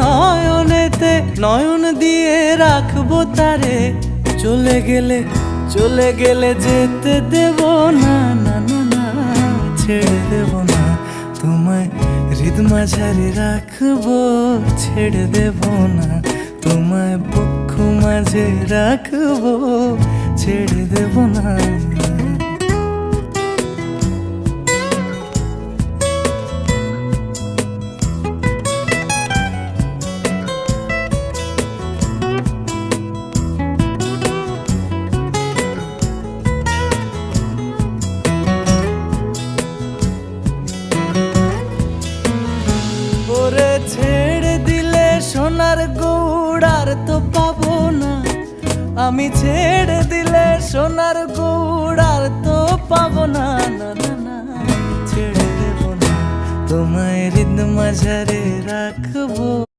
নয়নেতে নয়ন দিয়ে রাখবো তারে, চলে গেলে যেতে দেব না, না না না ছেড়ে দেব না তোমায়, হৃদ মাঝারে রাখবো ছেড়ে দেব না তোমায়, বক্ষ মাঝে রাখবো ছেড়ে দেব না। ছেড়ে দিলে সোনার গৌড় আর তো পাবো না, আমি ছেড়ে দিলে সোনার গৌড় আর তো পাবো না, না না না ছেড়ে দেব না তোমায়, হৃদ মাঝারে রাখবো।